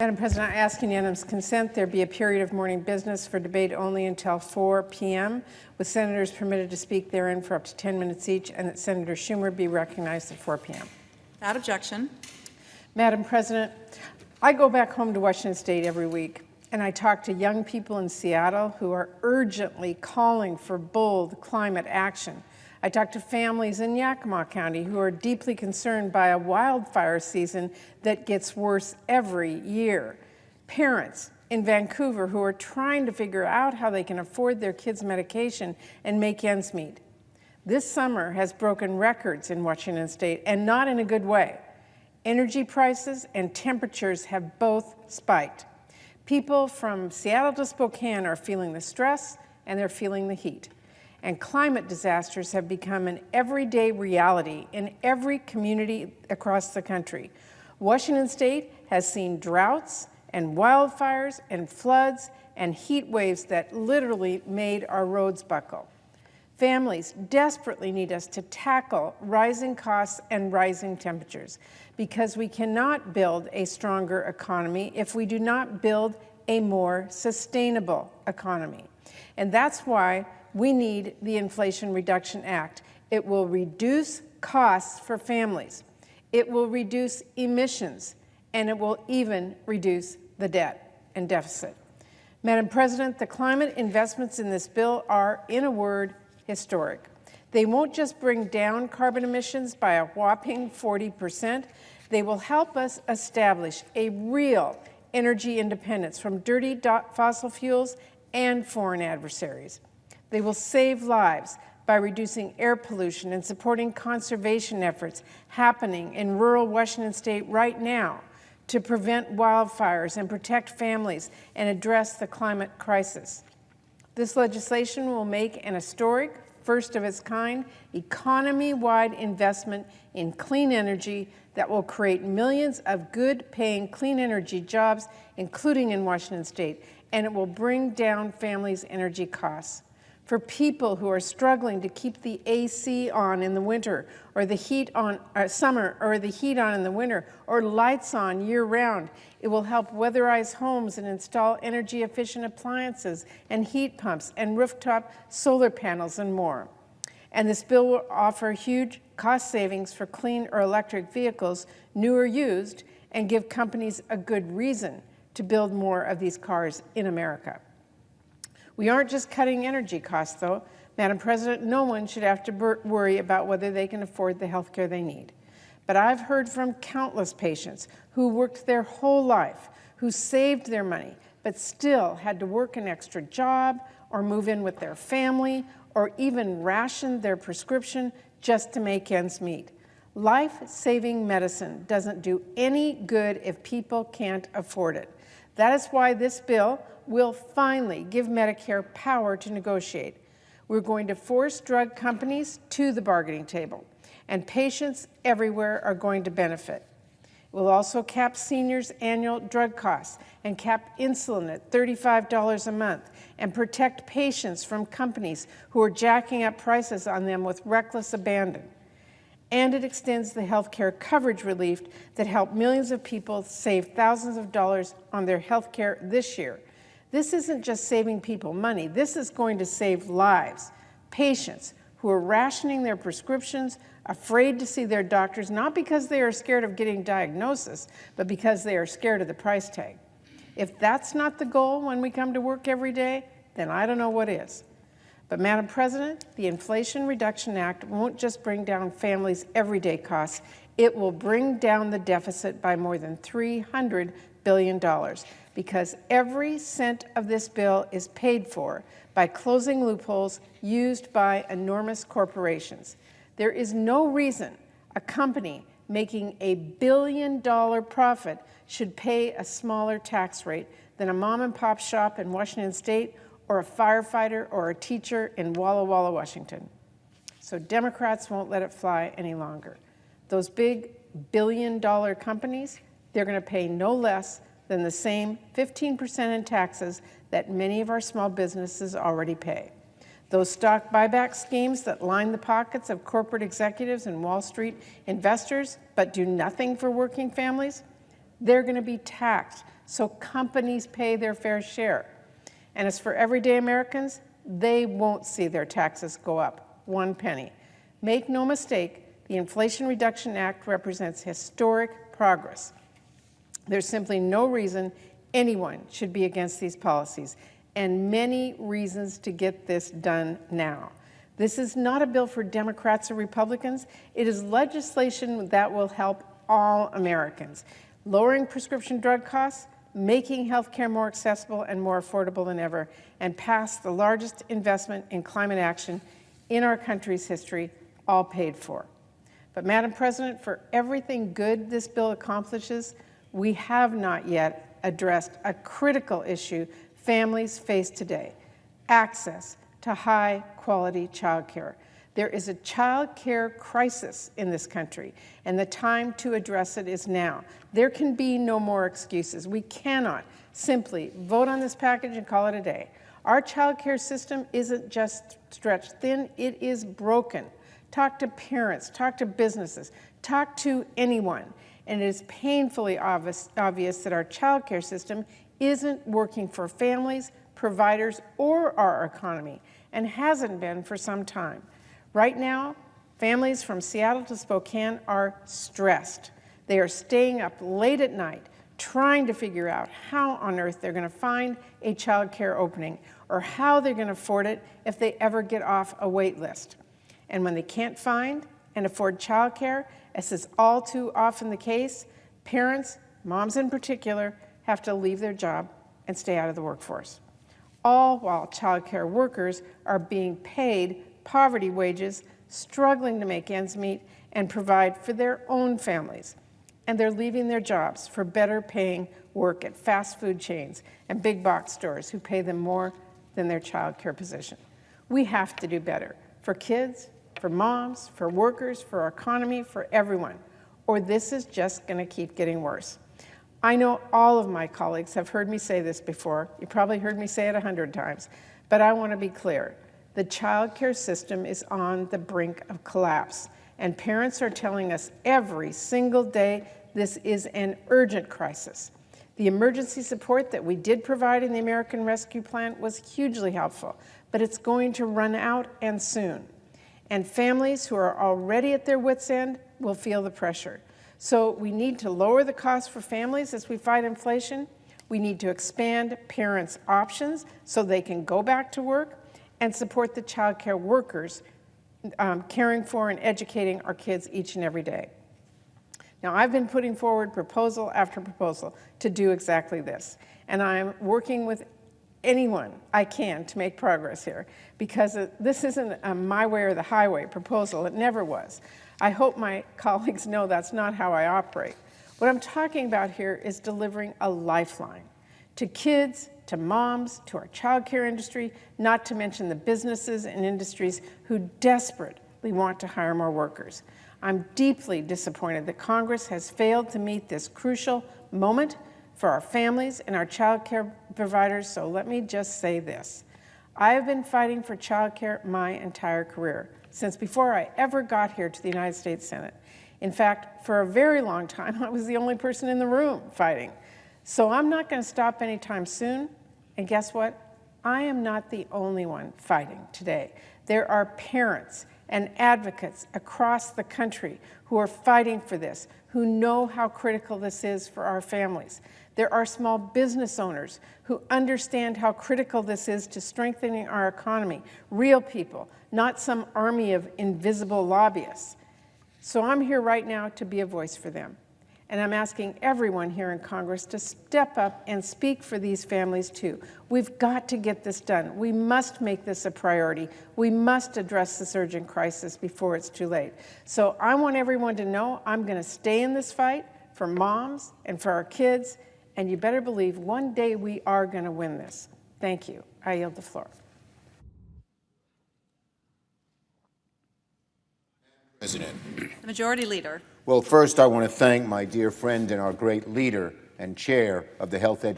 Madam President, I ask unanimous consent there be a period of morning business for debate only until 4 p.m., with senators permitted to speak therein for up to 10 minutes each, and that Senator Schumer be recognized at 4 p.m. Without objection. Madam President, I go back home to Washington State every week, and I talk to young people in Seattle who are urgently calling for bold climate action. I talk to families in Yakima County who are deeply concerned by a wildfire season that gets worse every year. Parents in Vancouver who are trying to figure out how they can afford their kids' medication and make ends meet. This summer has broken records in Washington State, and not in a good way. Energy prices and temperatures have both spiked. People from Seattle to Spokane are feeling the stress, and they're feeling the heat. And climate disasters have become an everyday reality in every community across the country. Washington State has seen droughts and wildfires and floods and heat waves that literally made our roads buckle. Families desperately need us to tackle rising costs and rising temperatures, because we cannot build a stronger economy if we do not build a more sustainable economy. And that's why we need the Inflation Reduction Act. It will reduce costs for families. It will reduce emissions, and it will even reduce the debt and deficit. Madam President, the climate investments in this bill are, in a word, historic. They won't just bring down carbon emissions by a whopping 40%. They will help us establish a real energy independence from dirty fossil fuels and foreign adversaries. They will save lives by reducing air pollution and supporting conservation efforts happening in rural Washington State right now to prevent wildfires and protect families and address the climate crisis. This legislation will make an historic, first of its kind, economy-wide investment in clean energy that will create millions of good-paying clean energy jobs, including in Washington State, and it will bring down families' energy costs. For people who are struggling to keep the AC on in the winter, or the heat on summer, or the heat on in the winter, or lights on year-round, it will help weatherize homes and install energy-efficient appliances and heat pumps and rooftop solar panels and more. And this bill will offer huge cost savings for clean or electric vehicles, new or used, and give companies a good reason to build more of these cars in America. We aren't just cutting energy costs, though. Madam President, no one should have to worry about whether they can afford the health care they need. But I've heard from countless patients who worked their whole life, who saved their money, but still had to work an extra job or move in with their family or even ration their prescription just to make ends meet. Life-saving medicine doesn't do any good if people can't afford it. That is why this bill will finally give Medicare power to negotiate. We're going to force drug companies to the bargaining table, and patients everywhere are going to benefit. It will also cap seniors' annual drug costs and cap insulin at $35 a month and protect patients from companies who are jacking up prices on them with reckless abandon. And it extends the health care coverage relief that helped millions of people save thousands of dollars on their health care this year. This isn't just saving people money. This is going to save lives. Patients who are rationing their prescriptions, afraid to see their doctors, not because they are scared of getting diagnosis, but because they are scared of the price tag. If that's not the goal when we come to work every day, then I don't know what is. But Madam President, the Inflation Reduction Act won't just bring down families' everyday costs. It will bring down the deficit by more than $300 billion, because every cent of this bill is paid for by closing loopholes used by enormous corporations. There is no reason a company making $1 billion profit should pay a smaller tax rate than a mom-and-pop shop in Washington State or a firefighter or a teacher in Walla Walla, Washington. So Democrats won't let it fly any longer. Those big billion-dollar companies, they're going to pay no less than the same 15% in taxes that many of our small businesses already pay. Those stock buyback schemes that line the pockets of corporate executives and Wall Street investors but do nothing for working families, they're going to be taxed so companies pay their fair share. And as for everyday Americans, they won't see their taxes go up 1 penny. Make no mistake, the Inflation Reduction Act represents historic progress. There's simply no reason anyone should be against these policies, and many reasons to get this done now. This is not a bill for Democrats or Republicans. It is legislation that will help all Americans, lowering prescription drug costs, making health care more accessible and more affordable than ever, and pass the largest investment in climate action in our country's history, all paid for. But Madam President, for everything good this bill accomplishes, we have not yet addressed a critical issue families face today: access to high-quality child care. There is a child care crisis in this country, and the time to address it is now. There can be no more excuses. We cannot simply vote on this package and call it a day. Our child care system isn't just stretched thin, it is broken. Talk to parents, talk to businesses, talk to anyone, and it is painfully obvious that our child care system isn't working for families, providers, or our economy, and hasn't been for some time. Right now, families from Seattle to Spokane are stressed. They are staying up late at night trying to figure out how on earth they're going to find a child care opening or how they're going to afford it if they ever get off a wait list. And when they can't find and afford child care, as is all too often the case, parents, moms in particular, have to leave their job and stay out of the workforce. All while child care workers are being paid poverty wages, struggling to make ends meet and provide for their own families. And they're leaving their jobs for better paying work at fast food chains and big box stores who pay them more than their child care position. We have to do better for kids, for moms, for workers, for our economy, for everyone, or this is just going to keep getting worse. I know all of my colleagues have heard me say this before. You probably heard me say it 100 times, but I want to be clear. The child care system is on the brink of collapse, and parents are telling us every single day this is an urgent crisis. The emergency support that we did provide in the American Rescue Plan was hugely helpful, but it's going to run out and soon. And families who are already at their wits' end will feel the pressure. So we need to lower the cost for families as we fight inflation. We need to expand parents' options so they can go back to work and support the child care workers caring for and educating our kids each and every day. Now, I've been putting forward proposal after proposal to do exactly this, and I'm working with anyone I can to make progress here, because this isn't a my way or the highway proposal. It never was. I hope my colleagues know that's not how I operate. What I'm talking about here is delivering a lifeline to kids, to moms, to our child care industry, not to mention the businesses and industries who desperately want to hire more workers. I'm deeply disappointed that Congress has failed to meet this crucial moment for our families and our child care providers, so let me just say this. I have been fighting for child care my entire career, since before I ever got here to the United States Senate. In fact, for a very long time, I was the only person in the room fighting. So I'm not going to stop anytime soon. And guess what? I am not the only one fighting today. There are parents and advocates across the country who are fighting for this, who know how critical this is for our families. There are small business owners who understand how critical this is to strengthening our economy, real people, not some army of invisible lobbyists. So I'm here right now to be a voice for them. And I'm asking everyone here in Congress to step up and speak for these families too. We've got to get this done. We must make this a priority. We must address this urgent crisis before it's too late. So I want everyone to know I'm going to stay in this fight for moms and for our kids, and you better believe one day we are going to win this. Thank you. I yield the floor. President. The Majority Leader. Well, first I want to thank my dear friend and our great leader and chair of the Health Education